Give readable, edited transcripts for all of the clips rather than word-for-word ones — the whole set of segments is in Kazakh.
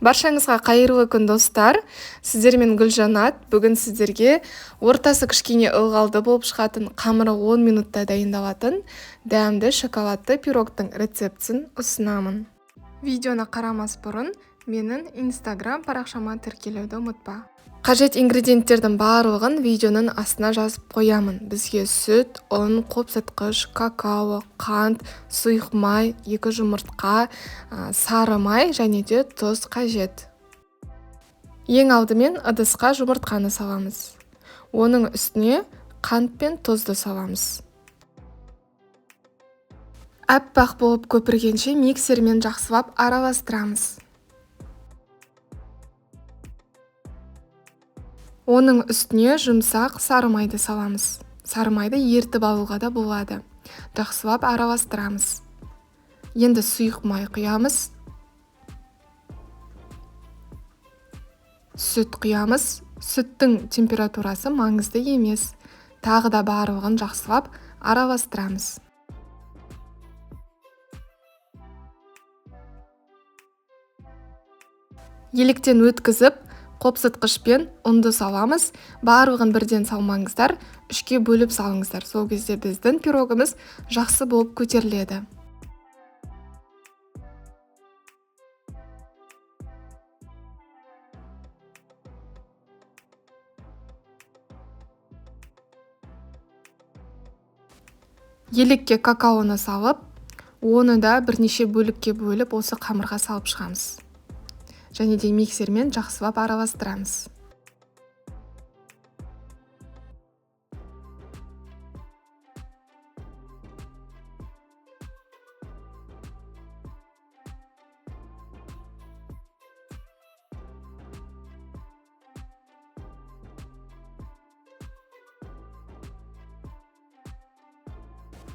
Баршаңызға қайырлы күн достар. Сіздермен Гүлжанат. Бүгін сіздерге ортасы кішкене ылғалды болып шығатын, қамыры 10 минутта дайындалатын дәмді шоколадты пирогтың рецептін ұсынамын. Видеоны қарамас бұрын менің Instagram парақшама тіркелуді ұмытпа. Қажет ингредиенттердің барлығын видеоның астына жазып қоямын. Бізге сүт, ұн, қопсытқыш, какао, қант, сұйық май, 2 жұмыртқа, сары май және де тұз қажет. Ең алдымен ыдысқа жұмыртқаны саламыз. Оның үстіне қант пен тұзды саламыз. Әппақ болып көпіргенше миксермен жақсылап араластырамыз. Оның үстіне жұмсақ сары майды саламыз. Сары майды ертіп алуға да болады. Жақсылап араластырамыз. Енді сұйық май құямыз. Сүт құямыз. Сүттің температурасы маңызды емес. Тағы да барлығын жақсылап араластырамыз. Електен өткізіп, қопсытқышпен ұнды саламыз. Барлығын бірден салмаңыздар, 3-ке бөліп салыңыздар. Сол кезде біздің пирогымыз жақсы болып көтеріледі. Елекке какаоны салып, оны да бірнеше бөлікке бөліп, осы қамырға салып шығамыз. Және де миксермен жақсылап араластырамыз.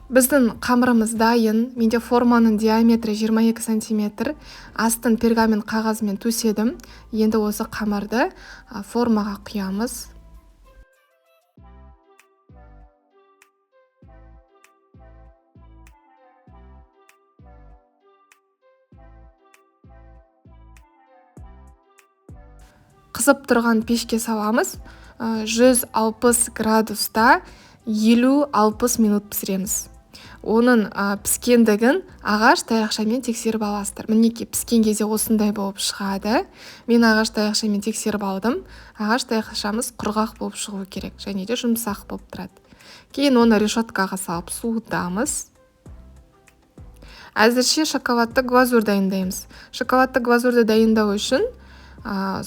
Біздің қамырымыз дайын. Менде форманың диаметрі 22 см. Астын пергамент қағазымен төседім. Енді осы қамырды формаға құямыз. Қызып тұрған пешке саламыз. 160 градуста 50-60 минут пісіреміз. Оның піскендігін ағаш таяқшамен тексеріп аласыздар. Мінеки піскен кезде осындай болып шығады. Мен ағаш таяқшамен тексеріп алдым. Ағаш таяқшамыз құрғақ болып шығу керек, және де жұмсақ болып тұрады. Кейін оны решеткаға салып суытамыз. Әзірше шоколадты глазур дайындаймыз. Шоколадты глазурды дайындау үшін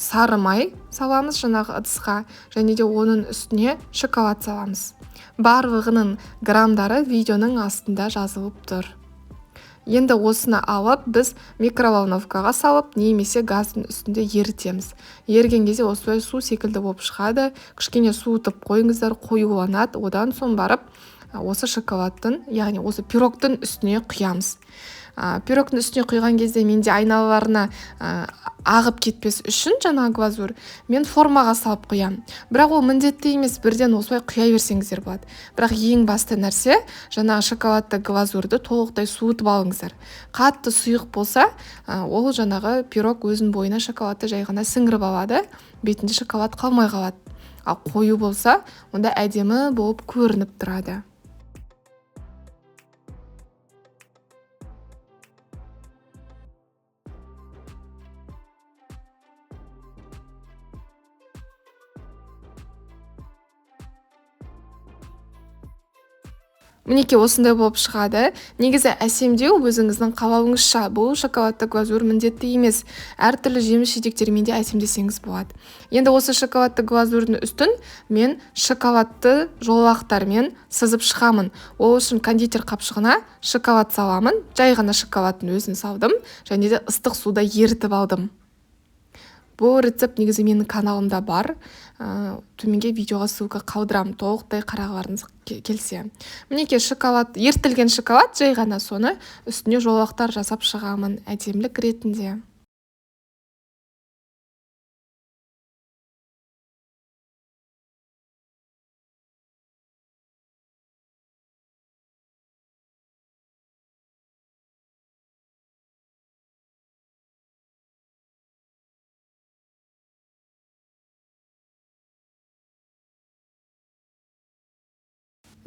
сары май саламыз жаңағы ыдысқа, және де оның үстіне шоколад саламыз. Барлығының грамдары видеоның астында жазылып тұр. Енді осыны алып, біз микроволновкаға салып, немесе газдың үстінде ерітеміз. Еріген кезде осылай су секілді болып шығады. Кішкене суытып қойыңыздар, қоюланады. Одан соң барып, осы шоколадтың, яғни осы пирогтың үстіне құямыз. Пирогтың үстіне құйған кезде менде айналаларына ағып кетпес үшін жаңағы глазур мен формаға салып құям. Бірақ ол міндетті емес, бірден осылай құя берсеңіздер болады. Бірақ ең басты нәрсе, жаңағы шоколадты глазурды толықтай суытып алыңыздар. Қатты сұйық болса, ол жаңағы пирог өзінің бойына шоколадты жай ғана сіңіріп алады, бетінде шоколад қалмай қалады. Ал қою болса, онда әдемі болып көрініп тұрады. Мінеки осындай болып шығады. Негізі әсемдеу өзіңіздің қалауыңызша. Бұл шоколадты глазур міндетті емес. Әртүрлі жеміс-жидектермен де әсемдесеңіз болады. Енді осы шоколадты глазурдың үстін мен шоколадты жолақтармен сызып шығамын. Ол үшін кондитер қапшығына шоколад саламын. Жай ғана шоколадтың өзін салдым, және де ыстық суда ерітіп алдым. Бұл рецепт негізі менің каналымда бар. Төменге видеоға ссылка қалдырам, толықтай қарағыларыңыз келсе. Мінеки шоколад, ертілген шоколад, жай ғана соны үстіне жолақтар жасап шығамын әдемілік ретінде.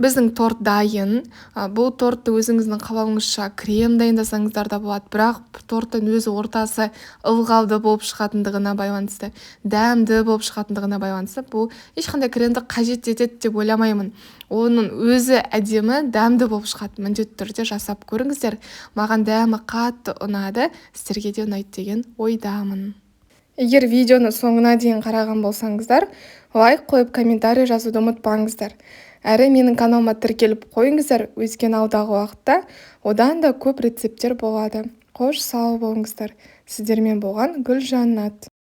Біздің торт дайын. Бұл тортты өзіңіздің қалауыңызша крем дайындасаңыздар да болады, бірақ торттың өзі ортасы ылғалды болып шығатындығына байланысты, дәмді болып шығатындығына байланысты бұл ешқандай кремді қажет етеді деп ойламаймын. Оның өзі әдемі, дәмді болып шығады. Міндетті түрде жасап көріңіздер. Маған дәмі қатты ұнады, сіздерге де ұнайды деген ойдамын. Егер видеоны соңына дейін қараған болсаңыздар, лайк қойып комментарий жазуды ұмытпаңыздар. Әрі менің каналыма тіркеліп қойыңыздар, өйткені алдағы уақытта одан да көп рецепттер болады. Қош сау болыңыздар. Сіздермен болған Гүлжаннат.